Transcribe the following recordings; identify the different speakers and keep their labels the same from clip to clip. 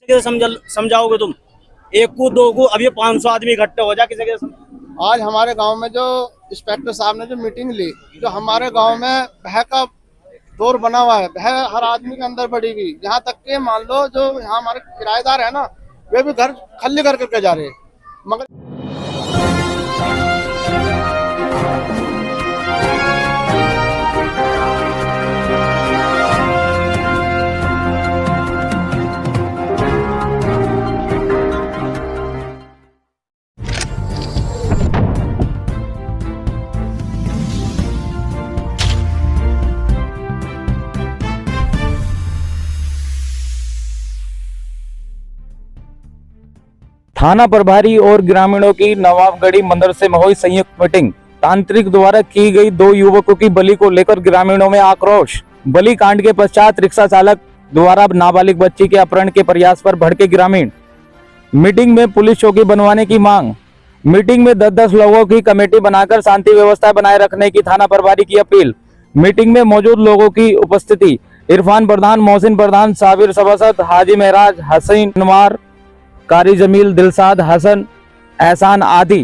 Speaker 1: कैसे समझाओगे तुम? एक को दो को, अब ये 500 आदमी इकट्ठे हो जा, किसे कैसे
Speaker 2: आज हमारे गांव में जो इंस्पेक्टर साहब ने जो मीटिंग ली, जो हमारे गांव में भय का दौर बना हुआ है, भय हर आदमी के अंदर बढ़ी हुई, यहाँ तक के मान लो जो यहाँ हमारे किराएदार है ना, वे भी घर खाली कर करके जा रहे हैं। मगर
Speaker 3: थाना प्रभारी और ग्रामीणों की नवाबगढ़ी मदरसे में हुई संयुक्त मीटिंग। तांत्रिक द्वारा की गई 2 युवकों की बलि को लेकर ग्रामीणों में आक्रोश। बलि कांड के पश्चात रिक्शा चालक द्वारा नाबालिग बच्ची के अपहरण के प्रयास पर भड़के ग्रामीण। मीटिंग में पुलिस चौकी बनवाने की मांग। मीटिंग में 10-10 लोगों की कमेटी बनाकर शांति व्यवस्था बनाए रखने की थाना प्रभारी की अपील। मीटिंग में मौजूद लोगों की उपस्थिति: इरफान प्रधान, मोहसिन प्रधान, साबिर सभासद, हाजी महराज, हसीन नवार, कारी जमील, दिलसाद, हसन, एहसान आदि।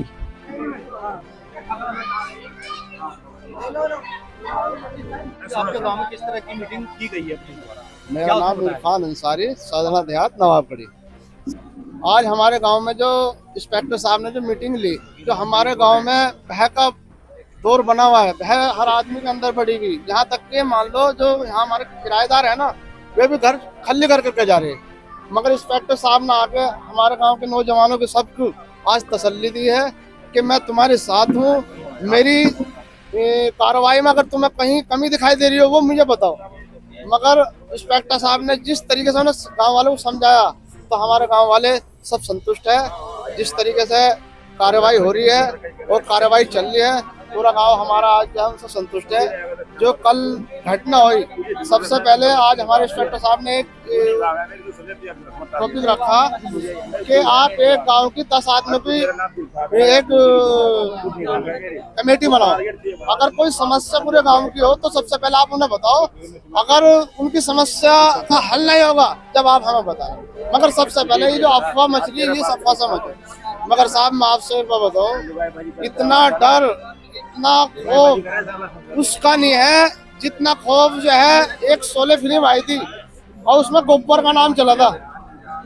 Speaker 4: आपके गांव में किस तरह की मीटिंग की गई है अपने द्वारा?
Speaker 2: मेरा नाम इरफान अंसारी, साधना देहात, नवाबगढ़ी। आज हमारे गांव में जो इंस्पेक्टर साहब ने जो मीटिंग ली, जो हमारे गांव में भय का दौर बना हुआ है, भय हर आदमी के अंदर बढ़ी हुई, यहाँ तक के मान लो जो यहाँ हमारे किराएदार है ना, वे भी घर खाली कर करके जा रहे हैं। मगर इंस्पेक्टर साहब ने आके हमारे गांव के नौजवानों के सबको आज तसल्ली दी है कि मैं तुम्हारे साथ हूँ। मेरी कार्रवाई में अगर तुम्हें कहीं कमी दिखाई दे रही हो वो मुझे बताओ। मगर इंस्पेक्टर साहब ने जिस तरीके से उन्हें गांव वालों को समझाया तो हमारे गांव वाले सब संतुष्ट है। जिस तरीके से कार्रवाई हो रही है और कार्रवाई चल रही है, पूरा गांव हमारा आज जो है उनसे संतुष्ट है। जो कल घटना हुई, सबसे पहले आज हमारे इंस्पेक्टर साहब ने एक टॉपिक रखा कि आप एक गांव की 10 आदमी की एक कमेटी बनाओ। अगर कोई समस्या पूरे गांव की हो तो सबसे पहले आप उन्हें बताओ। अगर उनकी समस्या का हल नहीं होगा जब आप हमें बताएं। मगर सबसे पहले ये जो अफवाह मच रही है, ये अफवाह से मचे। मगर साहब मैं आपसे एक बात बताऊं, इतना डर, इतना खौफ उसका नहीं है जितना खौफ जो है एक शोले फिल्म आई थी और उसमें गब्बर का नाम चला था,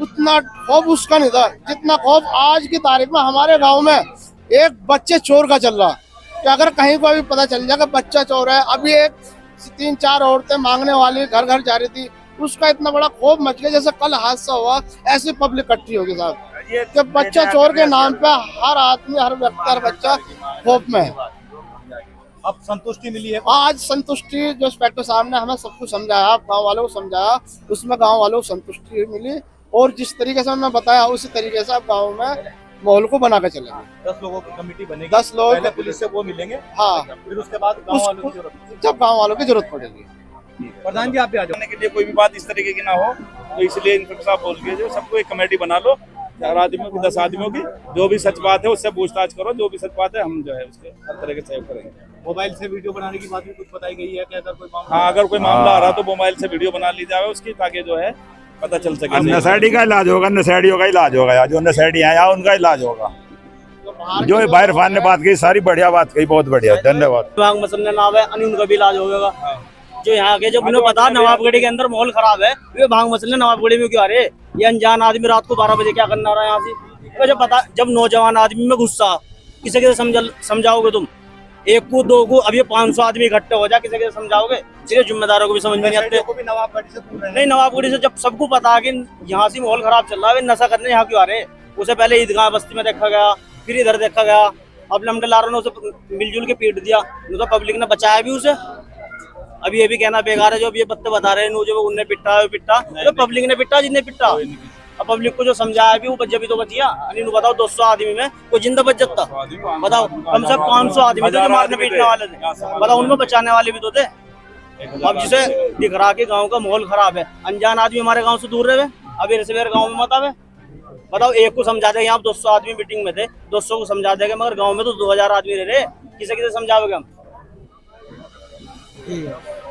Speaker 2: उतना खौफ उसका नहीं था जितना खौफ आज की तारीख में हमारे गांव में एक बच्चे चोर का चल रहा। कि अगर कहीं को अभी पता चल जाएगा बच्चा चोर है, अभी एक 3-4 औरतें मांगने वाली घर घर जा रही थी, उसका इतना बड़ा खौफ मच गया। जैसे कल हादसा हुआ ऐसी पब्लिक इकट्ठी होगी साहब कि बच्चा चोर के नाम पे हर आदमी, हर व्यक्ति, हर बच्चा खौफ में है।
Speaker 4: अब संतुष्टि मिली है?
Speaker 2: आज संतुष्टि जो इंस्पेक्टर साहब ने हमें सब कुछ समझाया, गांव वालों को समझाया, उसमें गांव वालों को संतुष्टि मिली। और जिस तरीके से उन्होंने बताया उसी तरीके से आप गांव में माहौल को बना के चलेंगे।
Speaker 4: 10 लोगों की कमेटी बनेगी,
Speaker 2: 10 लोग
Speaker 4: पहले पुलिस से वो मिलेंगे,
Speaker 2: हाँ,
Speaker 4: फिर उसके बाद गांव वालों की जरूरत,
Speaker 2: जब गांव वालों की जरूरत पड़ेगी।
Speaker 4: प्रधान जी आप भी आ जाओ।
Speaker 5: के लिए कोई भी बात इस तरीके की ना हो, तो इसलिए इंस्पेक्टर साहब बोल के जो सबको एक कमेटी बना लो, 4 आदमियों की, 10 आदमियों की, जो भी सच बात है उससे पूछताछ करो, जो भी सच बात है हम जो है उसके हर तरह के सहयोग करेंगे।
Speaker 4: मोबाइल से वीडियो बनाने की बात भी कुछ बताई गई है कि अगर कोई मामला,
Speaker 5: हाँ, अगर कोई मामला आ रहा तो मोबाइल से वीडियो बना ली जाए उसकी, ताकि जो है पता चल सके।
Speaker 6: नशेड़ी का इलाज होगा, नशेड़ियों का इलाज होगा, जो नशेड़ी है यहाँ उनका इलाज होगा। जो बाहर फान ने बात की सारी बढ़िया बात कही, बहुत बढ़िया, धन्यवाद।
Speaker 1: भाग मसले नाम है, उनका भी इलाज होगा। जो यहाँ के, जब उन्हें पता नवाबगढ़ी के अंदर माहौल खराब है, वे भाग मसले नवाबगढ़ी में क्यों आ रहे? ये अनजान आदमी रात को 12 बजे क्या करना रहा है यहाँ से? तो जब पता, जब नौजवान आदमी में गुस्सा, किसे कैसे समझाओगे तुम? एक को दो को, अब ये 500 आदमी इकट्ठे हो जा, किसे कैसे समझाओगे? सिर्फ जिम्मेदारों को भी समझ में नहीं आते। नहीं, नवाबगढ़ी से जब सबको पता है कि यहाँ से माहौल खराब चल रहा है, वे नशा करने यहाँ क्यों आ रहे? उसे पहले ईदगाह बस्ती में देखा गया, फिर इधर देखा गया, अब लमडलारों ने उसे मिलजुल के पीट दिया, तो पब्लिक ने बचाया भी उसे। अभी ये भी कहना बेकार है जो अब ये बत्ते बता रहे हैं, जो उनने पिटा है पिटा, तो पब्लिक ने पिटा, जिसने पिटा। अब पब्लिक को जो समझाया भी वो बच्चे भी तो बचिया। बताओ 200 आदमी में कोई जिंदा बच सकता? बताओ, कम से कम 500 आदमी थे जो मारने पीटने वाले थे, बताओ उनमें बचाने वाले भी तो थे। अब जिसे दिख रहा कि गांव का माहौल खराब है, अनजान आदमी हमारे गांव से दूर रहे, अब इधर गांव में मत आवे। बताओ, एक को समझा देंगे, आप 200 आदमी मीटिंग में थे, 200 को समझा देंगे, मगर गांव में तो 2000 आदमी रह रहे, किसे किसे समझाओगे हम?